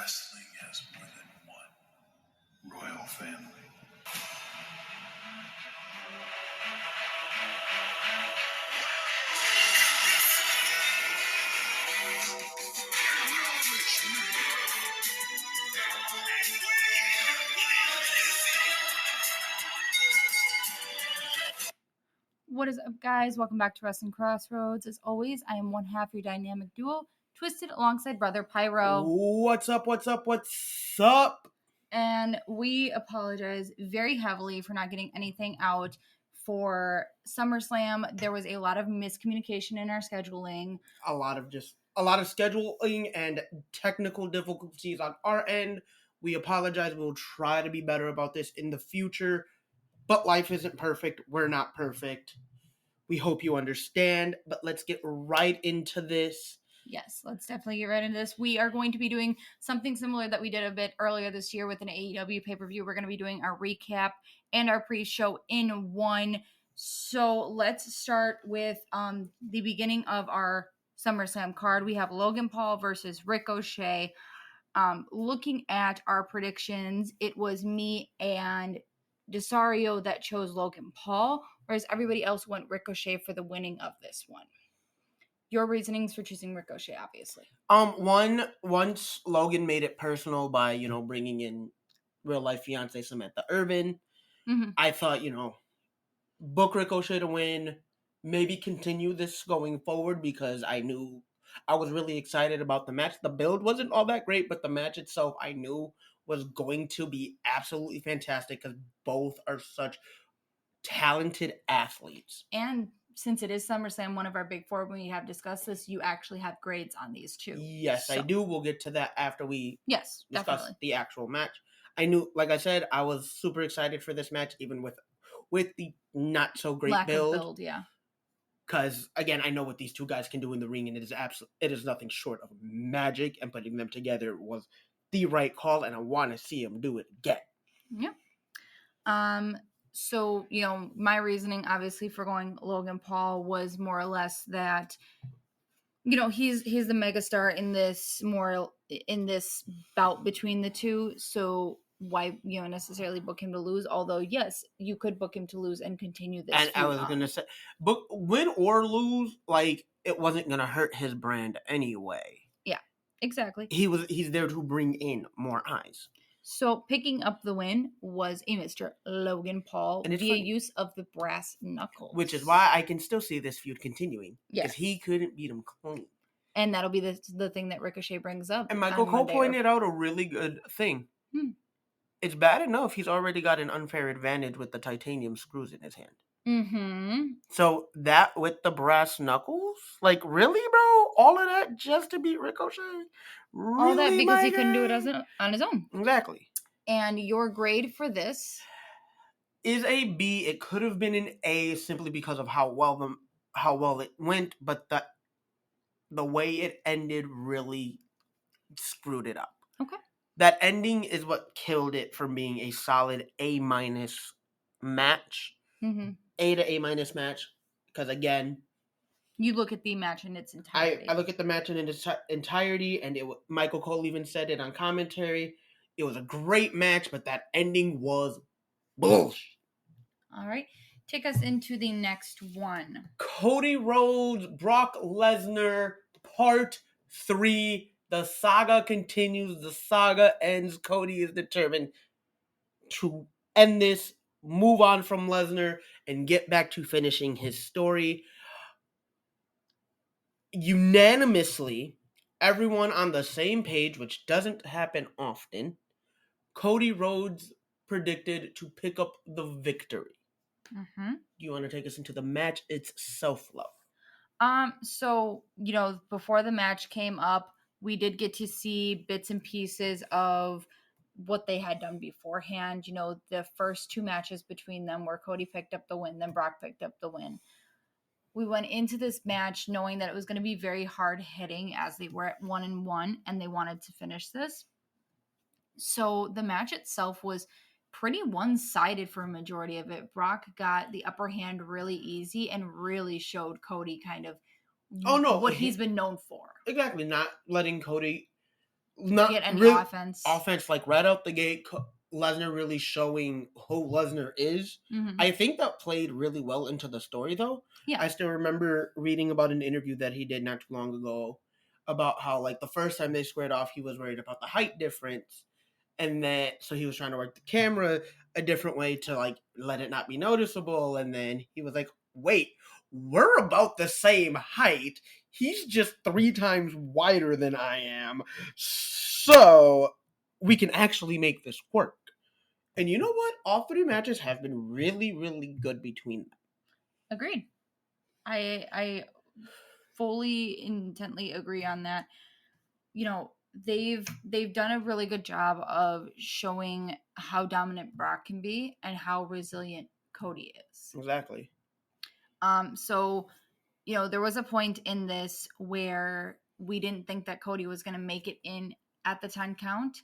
Wrestling has more than one royal family. What is up, guys? Welcome back to Wrestling Crossroads. As always, I am one half your dynamic duo, Twisted, alongside Brother Pyro. What's up? What's up? What's up? And we apologize very heavily for not getting anything out for SummerSlam. There was a lot of miscommunication in our scheduling. A lot of scheduling and technical difficulties on our end. We apologize. We'll try to be better about this in the future. But life isn't perfect. We're not perfect. We hope you understand. But let's get right into this. Yes, let's definitely get right into this. We are going to be doing something similar that we did a bit earlier this year with an AEW pay-per-view. We're going to be doing our recap and our pre-show in one. So let's start with the beginning of our SummerSlam card. We have Logan Paul versus Ricochet. Looking at our predictions, it was me and Desario that chose Logan Paul, whereas everybody else went Ricochet for the winning of this one. Your reasonings for choosing Ricochet, obviously. Once Logan made it personal by, bringing in real life fiance Samantha Irvin, I thought, book Ricochet to win, maybe continue this going forward because I knew I was really excited about the match. The build wasn't all that great, but the match itself I knew was going to be absolutely fantastic because both are such talented athletes. And since it is SummerSlam, one of our big four, when we have discussed this, you actually have grades on these two. Yes, so. I do. We'll get to that after we discuss definitely. The actual match. I knew, like I said, I was super excited for this match, even with the not so great lack build. Of build, yeah. Because again, I know what these two guys can do in the ring, and it is nothing short of magic. And putting them together was the right call, and I want to see them do it again. Yeah. So, my reasoning, obviously, for going Logan Paul was more or less that, he's the megastar in this bout between the two. So why, necessarily book him to lose? Although, yes, you could book him to lose and continue this. And I was going to say, book win or lose, like, it wasn't going to hurt his brand anyway. Yeah, exactly. He's there to bring in more eyes. So picking up the win was a Mr. Logan Paul via use of the brass knuckles. Which is why I can still see this feud continuing. Yes. Because he couldn't beat him clean. And that'll be the thing that Ricochet brings up. And Michael Cole pointed out a really good thing. It's bad enough he's already got an unfair advantage with the titanium screws in his hand. Mm-hmm. So that with the brass knuckles? Like, really, bro? All of that just to beat Ricochet? Really, all that because he couldn't do it on his own. Exactly. And your grade for this is a B. It could have been an A simply because of how well it went, but the way it ended really screwed it up. Okay. That ending is what killed it from being a solid A- match. Mm-hmm. A to A- match. Because again, you look at the match in its entirety. I look at the match in its entirety, and Michael Cole even said it on commentary. It was a great match, but that ending was bullshit. All right. Take us into the next one. Cody Rhodes, Brock Lesnar, Part 3. The saga continues. The saga ends. Cody is determined to end this, move on from Lesnar, and get back to finishing his story. Unanimously, everyone on the same page, which doesn't happen often, Cody Rhodes predicted to pick up the victory. Mm-hmm. Do you want to take us into the match itself, love? So, before the match came up, we did get to see bits and pieces of what they had done beforehand. The first two matches between them where Cody picked up the win, then Brock picked up the win. We went into this match knowing that it was going to be very hard hitting as they were at 1-1 and they wanted to finish this. So the match itself was pretty one-sided for a majority of it. Brock got the upper hand really easy and really showed Cody kind of what he's been known for. Exactly. Not letting Cody not get any really offense. Offense, like right out the gate, Lesnar really showing who Lesnar is. I think that played really well into the story, though. Yeah. I still remember reading about an interview that he did not too long ago about how, like, the first time they squared off, he was worried about the height difference. And then, so he was trying to work the camera a different way to, like, let it not be noticeable. And then he was like, wait, we're about the same height. He's just 3 times wider than I am. So we can actually make this work. And you know what? All 3 matches have been really, really good between them. Agreed. I fully intently agree on that. You know, they've done a really good job of showing how dominant Brock can be and how resilient Cody is. Exactly. So, you know, there was a point in this where we didn't think that Cody was going to make it in at the 10 count,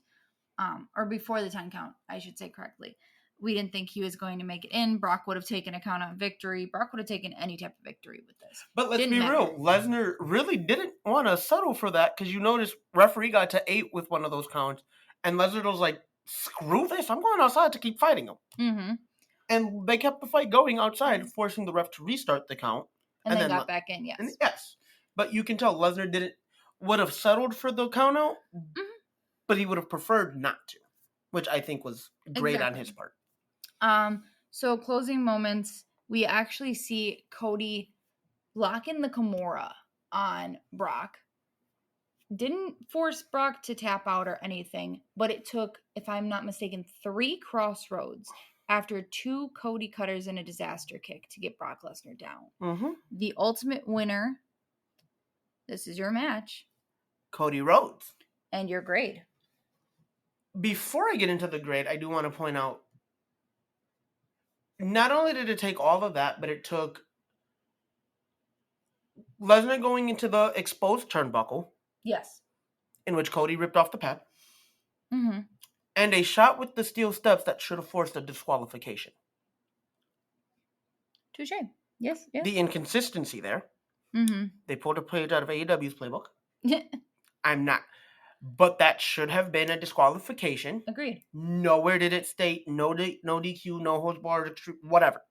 or before the 10 count, I should say correctly. We didn't think he was going to make it in. Brock would have taken a count on victory. Brock would have taken any type of victory with this. But let's be real. Lesnar really didn't want to settle for that, because you notice referee got to 8 with one of those counts, and Lesnar was like, screw this, I'm going outside to keep fighting him. And they kept the fight going outside, forcing the ref to restart the count. And then got back in, yes. Yes. But you can tell Lesnar would have settled for the count out, but he would have preferred not to, which I think was great on his part. So closing moments, we actually see Cody lock in the Kimura on Brock. Didn't force Brock to tap out or anything, but it took, if I'm not mistaken, 3 crossroads after 2 Cody cutters and a disaster kick to get Brock Lesnar down. The ultimate winner, this is your match. Cody Rhodes. And your grade. Before I get into the grade, I do want to point out, not only did it take all of that, but it took Lesnar going into the exposed turnbuckle. Yes. In which Cody ripped off the pad. And a shot with the steel steps that should have forced a disqualification. Touche. Yes. The inconsistency there. They pulled a page out of AEW's playbook. I'm not. But that should have been a disqualification. Agreed. Nowhere did it state no DQ, no holds barred, whatever.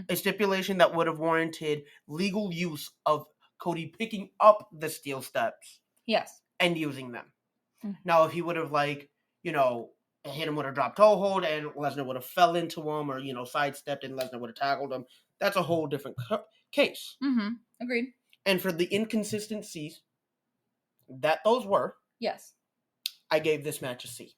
A stipulation that would have warranted legal use of Cody picking up the steel steps. Yes. And using them. Now, if he would have, like, you know, hit him with a drop toe hold and Lesnar would have fell into him, or, you know, sidestepped and Lesnar would have tackled him, that's a whole different case. Agreed. And for the inconsistencies that those were, yes, I gave this match a C.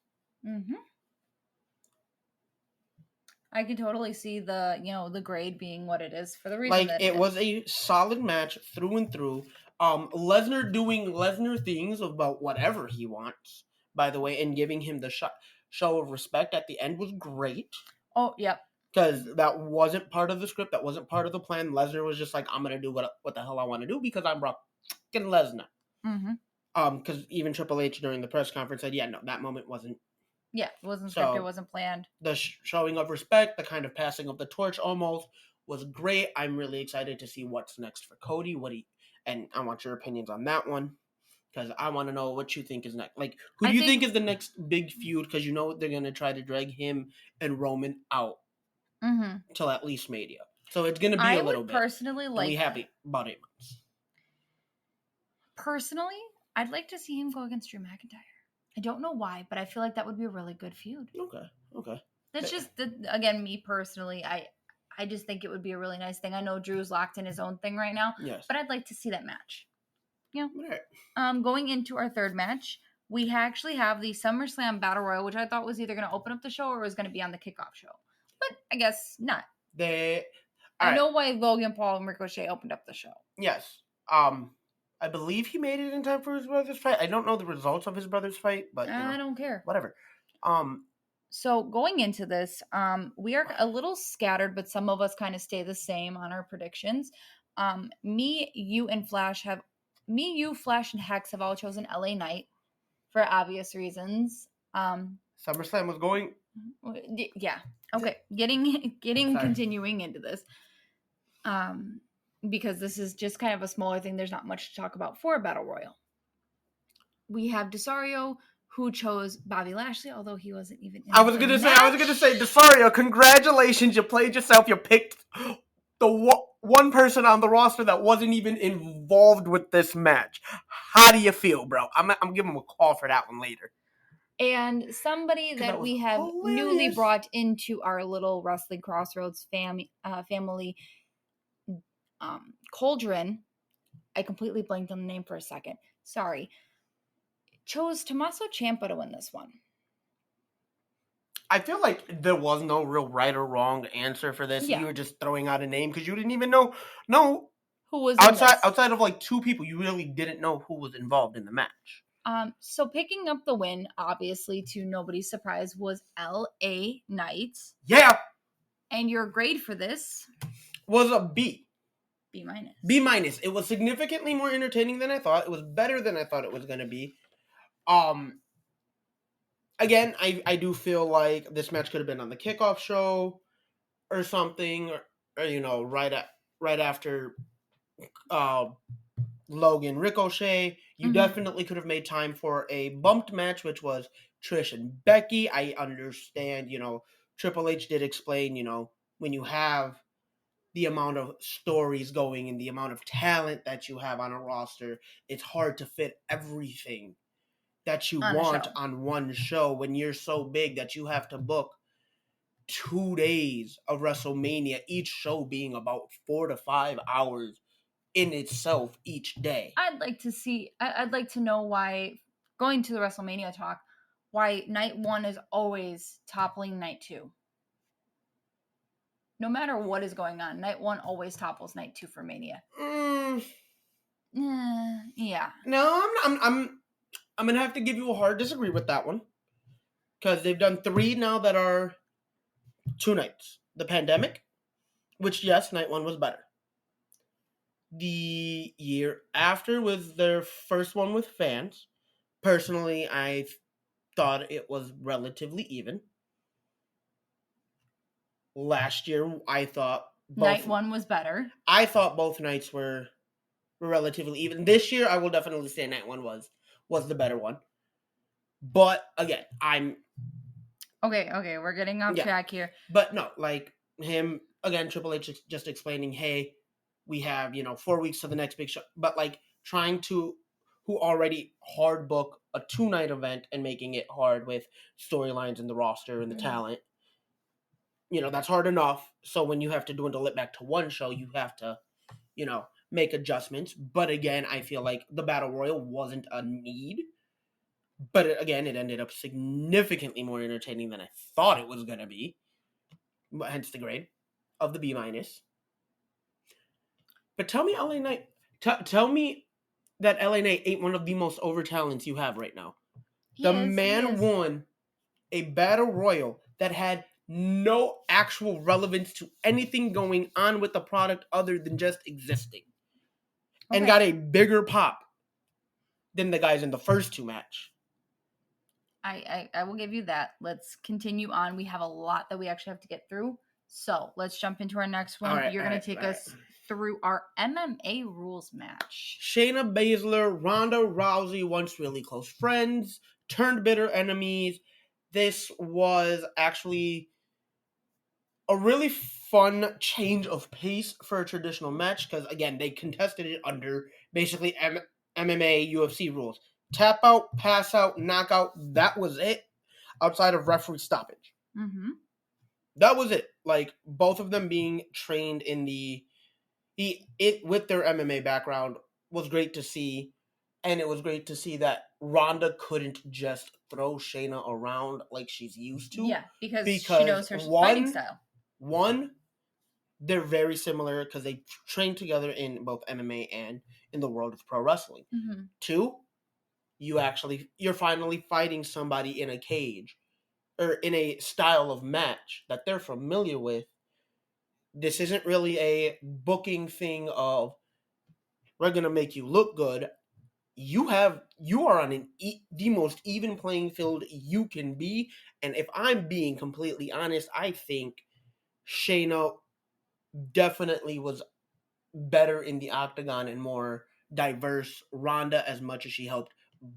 I can totally see the, you know, the grade being what it is for the reason like that it was a solid match through and through. Lesnar doing Lesnar things about whatever he wants, by the way, and giving him the show of respect at the end was great. Oh, yep. Because that wasn't part of the script. That wasn't part of the plan. Lesnar was just like, I'm going to do what the hell I want to do because I'm Brock Lesnar. Because even Triple H during the press conference said, yeah, no, that moment wasn't. Yeah, it wasn't scripted, it wasn't planned. The showing of respect, the kind of passing of the torch almost, was great. I'm really excited to see what's next for Cody. And I want your opinions on that one. Because I want to know what you think is next. Like, who do you think is the next big feud? Because you know they're going to try to drag him and Roman out. Till at least Mania. So it's going to be a little bit. Personally like. We have about 8 months. Personally, I'd like to see him go against Drew McIntyre. I don't know why, but I feel like that would be a really good feud. Okay. That's just, again, me personally. I just think it would be a really nice thing. I know Drew's locked in his own thing right now. Yes. But I'd like to see that match. You know? Right. Going into our third match, we actually have the SummerSlam Battle Royal, which I thought was either going to open up the show or was going to be on the kickoff show. But I guess not. I know why Logan Paul and Ricochet opened up the show. Yes. I believe he made it in time for his brother's fight. I don't know the results of his brother's fight, but I don't care. Whatever. So going into this, we are a little scattered, but some of us kind of stay the same on our predictions. Me, you, Flash, and Hex have all chosen LA Knight for obvious reasons. SummerSlam was going. Yeah. Okay. Continuing into this. Because this is just kind of a smaller thing. There's not much to talk about for a Battle Royal. We have Desario who chose Bobby Lashley, although he wasn't even in I was gonna say, Desario, congratulations, you played yourself. You picked the one person on the roster that wasn't even involved with this match. How do you feel, bro? I'm giving him a call for that one later. And somebody that we have newly brought into our little Wrestling Crossroads family, Cauldron, I completely blanked on the name for a second. Sorry. Chose Tommaso Ciampa to win this one. I feel like there was no real right or wrong answer for this. Yeah. You were just throwing out a name because you didn't even know who was outside of like two people. You really didn't know who was involved in the match. So picking up the win, obviously, to nobody's surprise, was LA Knight. Yeah. And your grade for this was a B. B minus. B minus. It was significantly more entertaining than I thought. It was better than I thought it was going to be. Again, I do feel like this match could have been on the kickoff show or something, or right after Logan Ricochet. You definitely could have made time for a bumped match, which was Trish and Becky. I understand, Triple H did explain, when you have the amount of stories going and the amount of talent that you have on a roster, it's hard to fit everything that you want on one show when you're so big that you have to book 2 days of WrestleMania, each show being about 4 to 5 hours in itself each day. I'd like to know why, going to the WrestleMania talk, why night 1 is always toppling night 2. No matter what is going on, night 1 always topples night 2 for Mania. Yeah. No, I'm gonna have to give you a hard disagree with that one, because they've done 3 now that are 2 nights. The Pandemic, which yes, night 1 was better. The year after was their first one with fans. Personally, I thought it was relatively even. Last year, I thought night 1 was better. I thought both nights were relatively even. This year, I will definitely say night 1 was the better one. But again, I'm okay. We're getting off track here. But no, like him again, Triple H just explaining, hey, we have 4 weeks to the next big show. But like trying to, who already hard book a 2-night event and making it hard with storylines and the roster and the talent. That's hard enough. So when you have to dwindle it back to one show, you have to, make adjustments. But again, I feel like the Battle Royal wasn't a need. But it ended up significantly more entertaining than I thought it was going to be. Hence the grade of the B minus. But tell me, LA Knight, tell me that LA Knight ain't one of the most over talents you have right now. The man won a Battle Royal that had no actual relevance to anything going on with the product other than just existing. Okay. And got a bigger pop than the guys in the first 2 match. I will give you that. Let's continue on. We have a lot that we actually have to get through. So let's jump into our next one. You're going to take us through our MMA rules match. Shayna Baszler, Ronda Rousey, once really close friends, turned bitter enemies. This was actually a really fun change of pace for a traditional match because, again, they contested it under basically MMA UFC rules. Tap out, pass out, knockout, that was it, outside of referee stoppage. Mm-hmm. That was it. Like, both of them being trained in with their MMA background was great to see, and it was great to see that Ronda couldn't just throw Shayna around like she's used to. Yeah, because she knows her fighting style. One, they're very similar because they train together in both MMA and in the world of pro wrestling. Mm-hmm. 2, you're finally fighting somebody in a cage or in a style of match that they're familiar with. This isn't really a booking thing of we're going to make you look good. You are on the most even playing field you can be. And if I'm being completely honest, I think Shayna definitely was better in the octagon and more diverse. Ronda, as much as she helped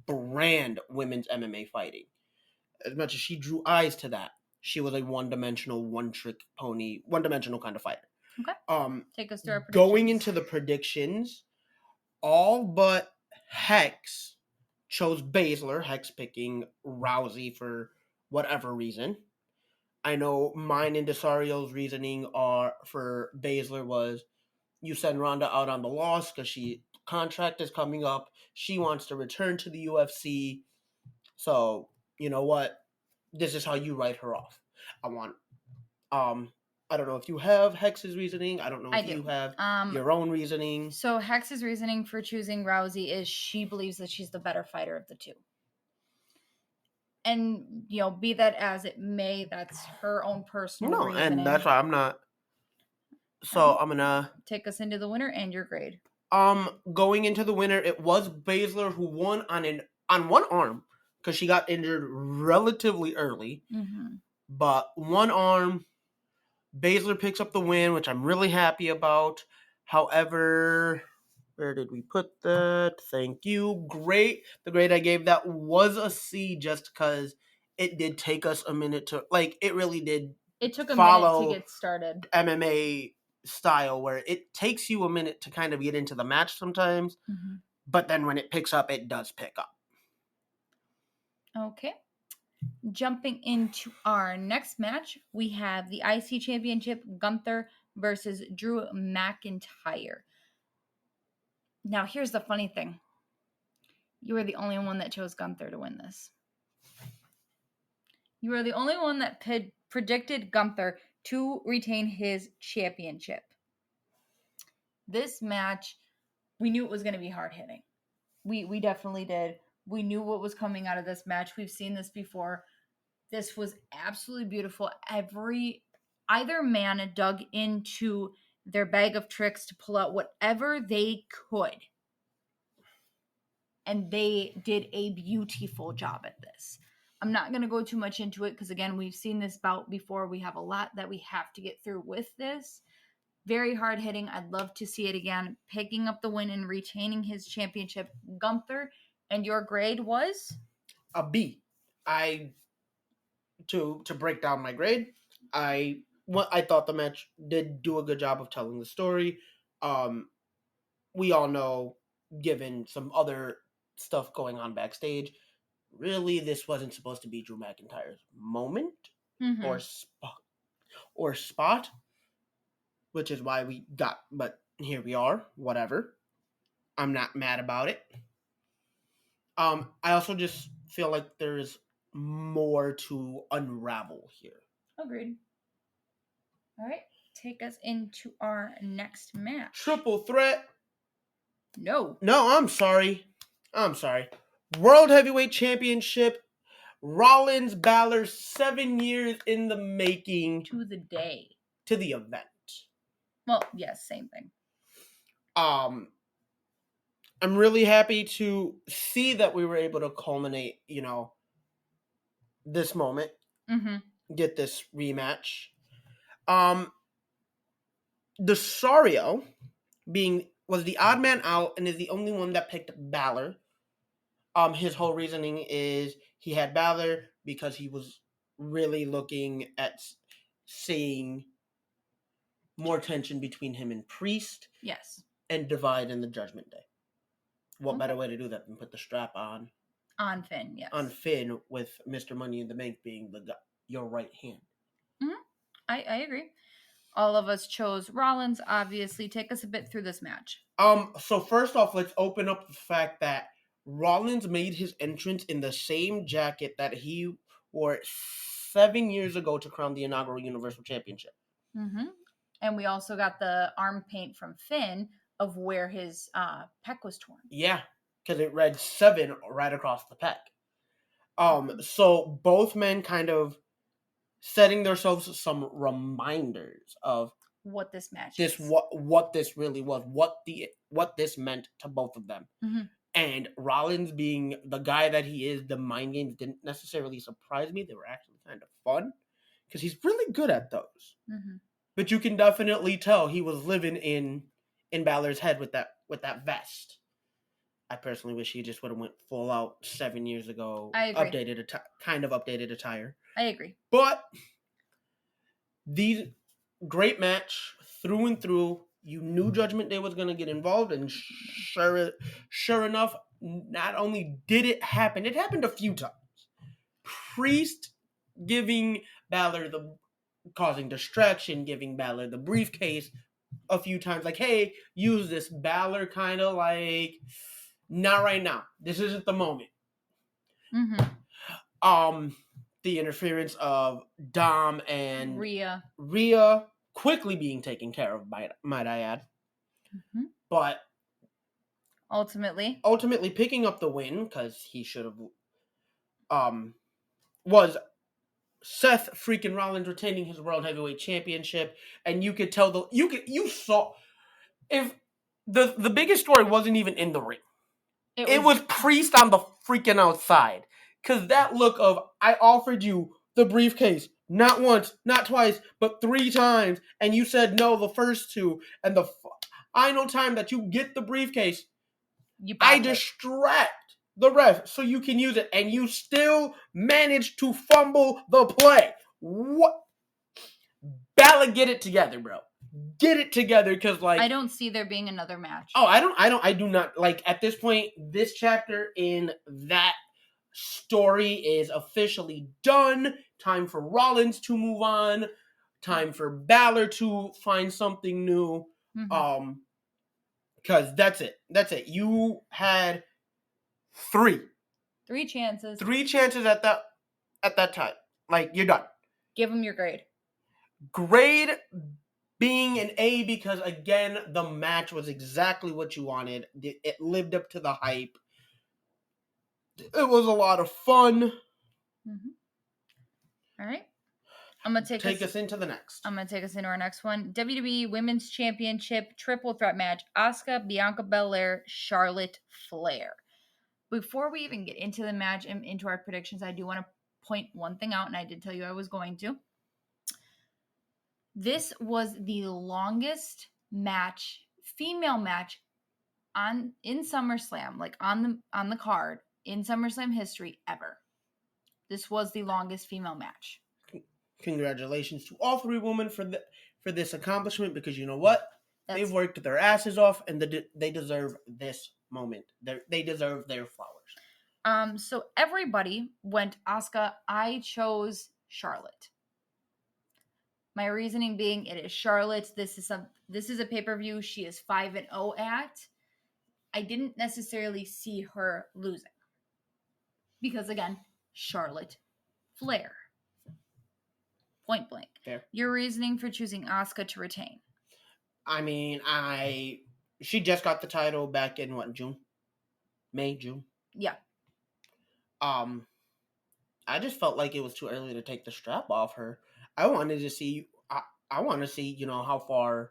brand women's MMA fighting. As much as she drew eyes to that, she was a one-dimensional, one-trick pony, one-dimensional kind of fighter. Okay. Take us through our predictions. Going into the predictions, all but Hex chose Baszler, Hex picking Rousey for whatever reason. I know mine and Desario's reasoning are for Baszler was you send Ronda out on the loss because she contract is coming up. She wants to return to the UFC. So, you know what? This is how you write her off. I don't know if you have Hex's reasoning. I don't know if you have your own reasoning. So Hex's reasoning for choosing Rousey is she believes that she's the better fighter of the two. And, be that as it may, that's her own personal reasoning. And that's why I'm not. So I'm going to take us into the winner and your grade. Going into the winner, it was Baszler who won on one arm because she got injured relatively early. Mm-hmm. But one arm, Baszler picks up the win, which I'm really happy about. However, where did we put that? Thank you. Great. The grade I gave that was a C just because it did take us a minute to, it really did. It took a minute to get started. MMA style where it takes you a minute to kind of get into the match sometimes. Mm-hmm. But then when it picks up, it does pick up. Okay. Jumping into our next match, we have the IC Championship, Gunther versus Drew McIntyre. Now, here's the funny thing. You were the only one that chose Gunther to win this. You were the only one that predicted Gunther to retain his championship. This match, we knew it was going to be hard-hitting. We definitely did. We knew what was coming out of this match. We've seen this before. This was absolutely beautiful. Either man dug into their bag of tricks to pull out whatever they could. And they did a beautiful job at this. I'm not going to go too much into it because, again, we've seen this bout before. We have a lot that we have to get through with this. Very hard hitting. I'd love to see it again. Picking up the win and retaining his championship, Gunther. And your grade was? A B. To break down my grade, I thought the match did do a good job of telling the story. We all know, given some other stuff going on backstage, really this wasn't supposed to be Drew McIntyre's moment or spot, which is why we got. But here we are. Whatever. I'm not mad about it. I also just feel like there's more to unravel here. Agreed. All right. Take us into our next match. Triple threat. No, I'm sorry. World Heavyweight Championship. Rollins Balor, 7 years in the making. To the day. To the event. Well, yes, same thing. I'm really happy to see that we were able to culminate, this moment. Mm-hmm. Get this rematch. Desario was the odd man out and is the only one that picked Balor. His whole reasoning is he had Balor because he was really looking at seeing more tension between him and Priest. Yes. And divide in the Judgment Day. What better way to do that than put the strap on? On Finn, yes. On Finn, with Mr. Money in the Bank being your right hand. Mm-hmm. I agree. All of us chose Rollins, obviously. Take us a bit through this match. So first off, let's open up the fact that Rollins made his entrance in the same jacket that he wore 7 years ago to crown the inaugural Universal Championship. Mm-hmm. And we also got the arm paint from Finn of where his pec was torn. Yeah, because it read 7 right across the pec. So both men kind of setting themselves some reminders of what this match is. What this really was, what this meant to both of them. Mm-hmm. And Rollins being the guy that he is, the mind games didn't necessarily surprise me. They were actually kind of fun because he's really good at those. Mm-hmm. But you can definitely tell he was living in Balor's head with that vest. I personally wish he just would have went full out 7 years ago. I agree. Updated attire. I agree. But these great match through and through. You knew Judgment Day was going to get involved, and sure enough, not only did it happen, it happened a few times. Priest giving Balor causing distraction, giving Balor the briefcase a few times, like, hey, use this. Balor kind of like, not right now. This isn't the moment. Mm-hmm. The interference of Dom and Rhea quickly being taken care of, might I add. Mm-hmm. But ultimately picking up the win, because he should have, was Seth freaking Rollins retaining his World Heavyweight Championship, and you could tell you saw if the biggest story wasn't even in the ring. It was Priest on the freaking outside. Because that look of, I offered you the briefcase, not once, not twice, but 3 times, and you said no the first 2, and the final time that you get the briefcase, I distract the ref so you can use it, and you still manage to fumble the play. What? Balor, get it together, bro. Get it together, because, like, I don't see there being another match. Oh, I do not, like, at this point, this chapter in that story is officially done. Time for Rollins to move on. Time for Balor to find something new. Mm-hmm. Because that's it. You had 3 chances. 3 chances at that time. Like, you're done. Give them your grade. Grade being an A, because again, the match was exactly what you wanted. It lived up to the hype. It was a lot of fun. Mm-hmm. All right. I'm going to take us into the next. I'm going to take us into our next one. WWE Women's Championship Triple Threat match. Asuka, Bianca Belair, Charlotte Flair. Before we even get into the match and into our predictions, I do want to point one thing out, and I did tell you I was going to. This was the longest match, female match in SummerSlam, like on the card in SummerSlam history ever. This was the longest female match. Congratulations to all 3 women for this accomplishment, because you know what? They've worked their asses off, and they deserve this moment. They deserve their flowers. So everybody went Asuka. I chose Charlotte. My reasoning being, it is Charlotte. This is a pay-per-view she is 5-0 at. I didn't necessarily see her losing. Because again, Charlotte Flair. Point blank. Fair. Your reasoning for choosing Asuka to retain? I mean, she just got the title back in June? May, June? Yeah. I just felt like it was too early to take the strap off her. I wanted to see. I want to see, how far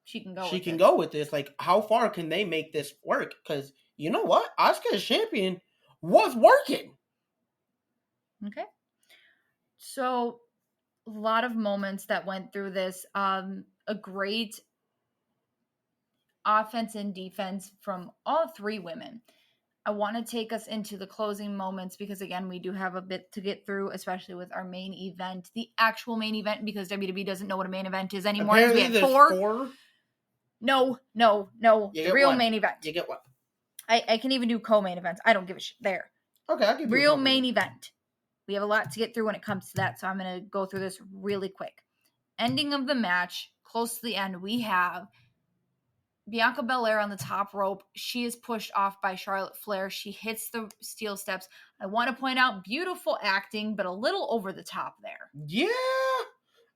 she can go. Go with this. Like, how far can they make this work? Because you know what, Asuka as champion was working. Okay. So, a lot of moments that went through this. A great offense and defense from all 3 women. I want to take us into the closing moments because, again, we do have a bit to get through, especially with our main event, the actual main event, because WWE doesn't know what a main event is anymore. Apparently, we had 4. No. The real main event. You get what? I can even do co-main events. I don't give a shit. There. Okay, I'll give you real main event. We have a lot to get through when it comes to that, so I'm going to go through this really quick. Ending of the match, close to the end, we have Bianca Belair on the top rope. She is pushed off by Charlotte Flair. She hits the steel steps. I want to point out beautiful acting, but a little over the top there. Yeah, I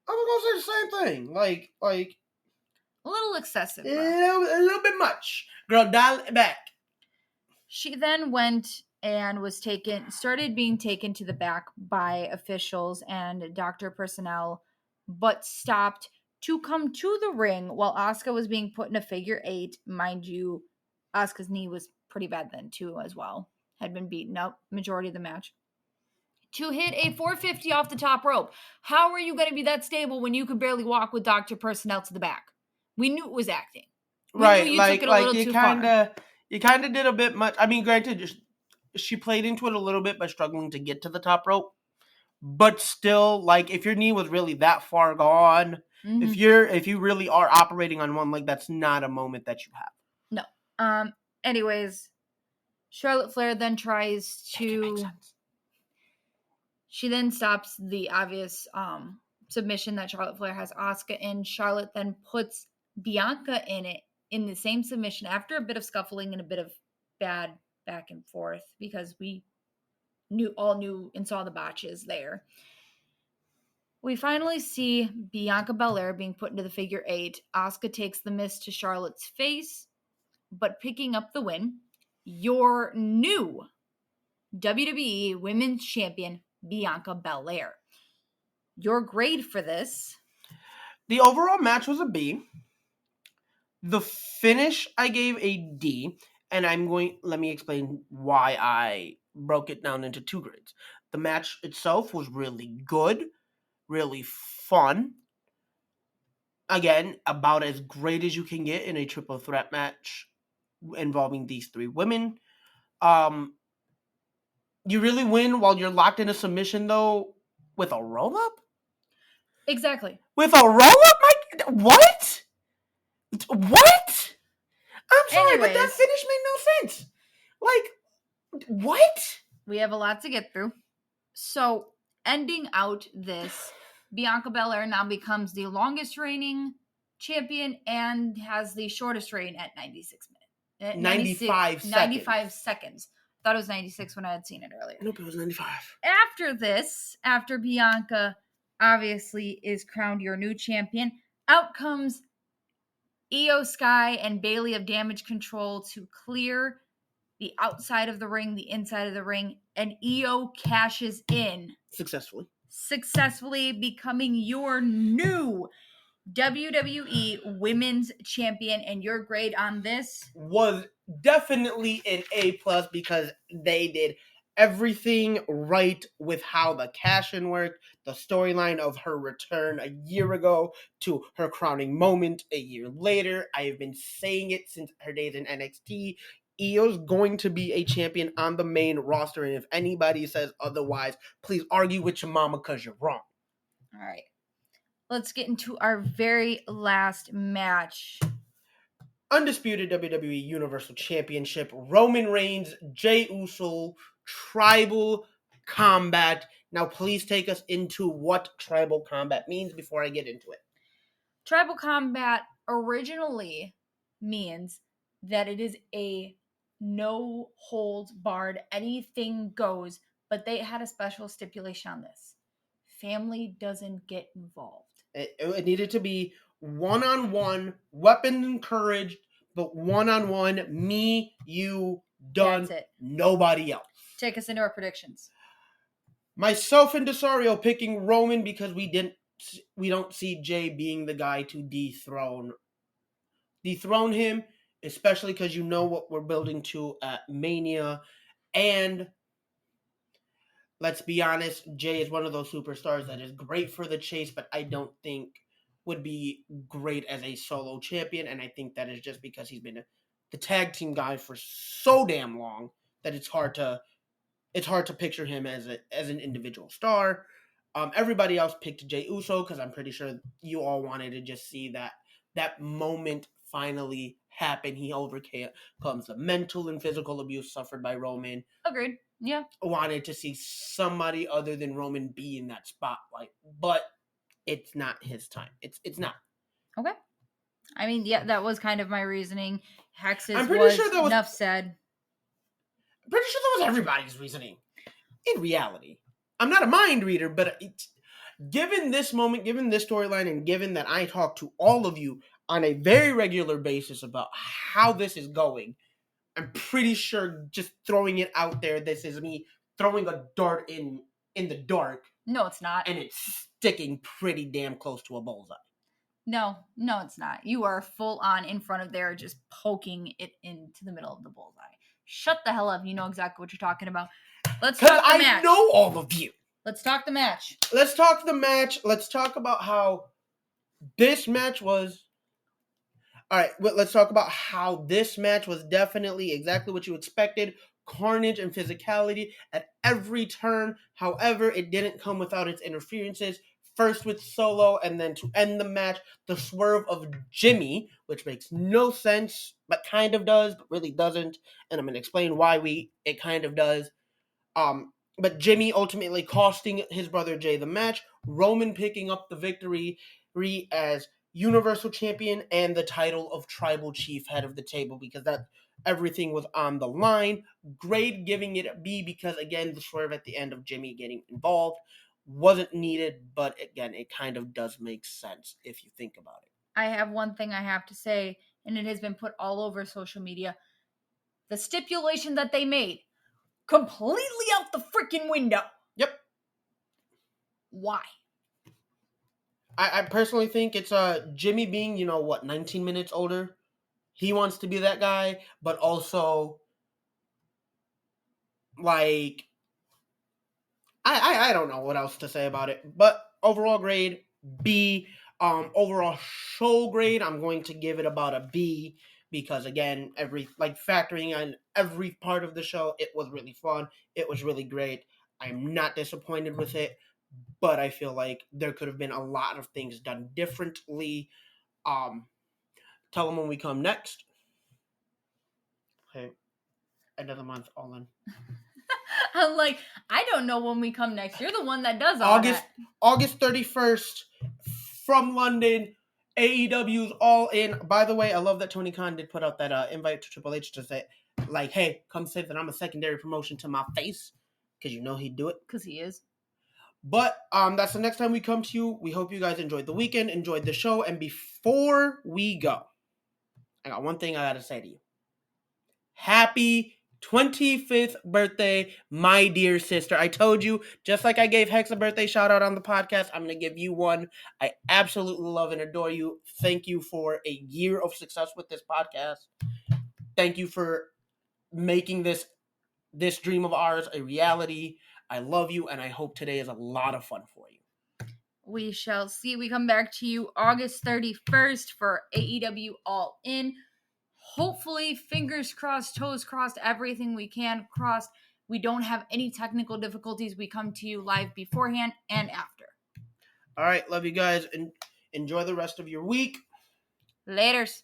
was gonna say the same thing. Like a little excessive. A little bit much. Girl, dial it back. She then went and started being taken to the back by officials and doctor personnel, but stopped to come to the ring while Asuka was being put in a figure 8. Mind you, Asuka's knee was pretty bad then too as well. Had been beaten up majority of the match. To hit a 450 off the top rope. How are you going to be that stable when you could barely walk with doctor personnel to the back? We knew it was acting. You You kind of did a bit much. I mean, granted, she played into it a little bit by struggling to get to the top rope. But still, like, if your knee was really that far gone, if you really are operating on one leg, that's not a moment that you have. No. Anyways, Charlotte Flair then tries to... She then stops the obvious submission that Charlotte Flair has Asuka in. Charlotte then puts Bianca in it in the same submission after a bit of scuffling and a bit of bad back and forth because we all knew and saw the botches there. We finally see Bianca Belair being put into the figure 8. Asuka takes the miss to Charlotte's face, but picking up the win, your new WWE Women's Champion, Bianca Belair. Your grade for this? The overall match was a B. The finish I gave a D, and let me explain why I broke it down into 2 grades. The match itself was really good, really fun. Again, about as great as you can get in a triple threat match involving these 3 women. You really win while you're locked in a submission, though, with a roll-up? Exactly. With a roll-up? What? What? I'm sorry, but that finish made no sense. Like, what? We have a lot to get through. So, ending out this, Bianca Belair now becomes the longest reigning champion and has the shortest reign at 96 minutes. 95 seconds. I thought it was 96 when I had seen it earlier. Nope, it was 95. After this, after Bianca obviously is crowned your new champion, out comes IYO SKY and Bayley of Damage Control to clear the outside of the ring, the inside of the ring, and IYO cashes in. Successfully becoming your new WWE Women's Champion. And your grade on this? Was definitely an A+ because they did everything right with how the cash-in worked, the storyline of her return a year ago to her crowning moment a year later. I have been saying it since her days in NXT. IYO's going to be a champion on the main roster, and if anybody says otherwise, please argue with your mama because you're wrong. All right. Let's get into our very last match. Undisputed WWE Universal Championship, Roman Reigns, Jey Uso, Tribal Combat. Now, please take us into what Tribal Combat means before I get into it. Tribal Combat originally means that it is a no holds barred, anything goes, but they had a special stipulation on this. Family doesn't get involved. It needed to be one-on-one, weapons encouraged, but one-on-one, me, you, done. That's it. Nobody else. Take us into our predictions. Myself and Desario picking Roman because we don't see Jey being the guy to dethrone him, especially because you know what we're building to at Mania. And let's be honest, Jey is one of those superstars that is great for the chase, but I don't think would be great as a solo champion. And I think that is just because he's been the tag team guy for so damn long that it's hard to picture him as an individual star. Everybody else picked Jey Uso because I'm pretty sure you all wanted to just see that moment finally happen. He overcomes the mental and physical abuse suffered by Roman. Agreed. Yeah. Wanted to see somebody other than Roman be in that spotlight, but it's not his time. It's not. Okay. I mean, yeah, that was kind of my reasoning. Hex's I'm pretty sure that was enough said. I'm pretty sure that was everybody's reasoning. In reality, I'm not a mind reader, but given this moment, given this storyline, and given that I talk to all of you on a very regular basis about how this is going, I'm pretty sure just throwing it out there, this is me throwing a dart in the dark. No, it's not. And it's sticking pretty damn close to a bullseye. No, it's not. You are full on in front of there, just poking it into the middle of the bullseye. Shut the hell up. You know exactly what you're talking about. Let's talk the match. I know all of you. Let's talk the match. Let's talk the match. Let's talk about how this match was All right, let's talk about how this match was definitely exactly what you expected. Carnage and physicality at every turn. However, it didn't come without its interferences. First with Solo, and then to end the match, the swerve of Jimmy, which makes no sense, but kind of does, but really doesn't. And I'm going to explain why it kind of does. But Jimmy ultimately costing his brother Jey the match. Roman picking up the victory as Universal Champion and the title of Tribal Chief, head of the table, because that everything was on the line. Grade giving it a B because, again, the swerve at the end of Jimmy getting involved wasn't needed, but again, it kind of does make sense if you think about it. I have one thing I have to say, and it has been put all over social media. The stipulation that they made, completely out the freaking window. Yep. Why? I personally think it's Jimmy being, 19 minutes older. He wants to be that guy, but also, like, I don't know what else to say about it. But overall grade, B. Overall show grade, I'm going to give it about a B because, again, factoring in every part of the show, it was really fun. It was really great. I'm not disappointed with it, but I feel like there could have been a lot of things done differently. Tell them when we come next. Okay, end of the month, all in. I'm like, I don't know when we come next. You're the one that does all that. August 31st from London. AEW's All In. By the way, I love that Tony Khan did put out that invite to Triple H to say, like, hey, come say that I'm a secondary promotion to my face. Because he'd do it. Because he is. But that's the next time we come to you. We hope you guys enjoyed the weekend, enjoyed the show. And before we go, I got one thing I got to say to you. Happy 25th birthday, my dear sister. I told you, just like I gave Hex a birthday shout out on the podcast, I'm going to give you one. I absolutely love and adore you. Thank you for a year of success with this podcast. Thank you for making this dream of ours a reality. I love you, and I hope today is a lot of fun for you. We shall see. We come back to you August 31st for AEW All In. Hopefully, fingers crossed, toes crossed, everything we can crossed. We don't have any technical difficulties. We come to you live beforehand and after. All right, love you guys, and enjoy the rest of your week. Laters.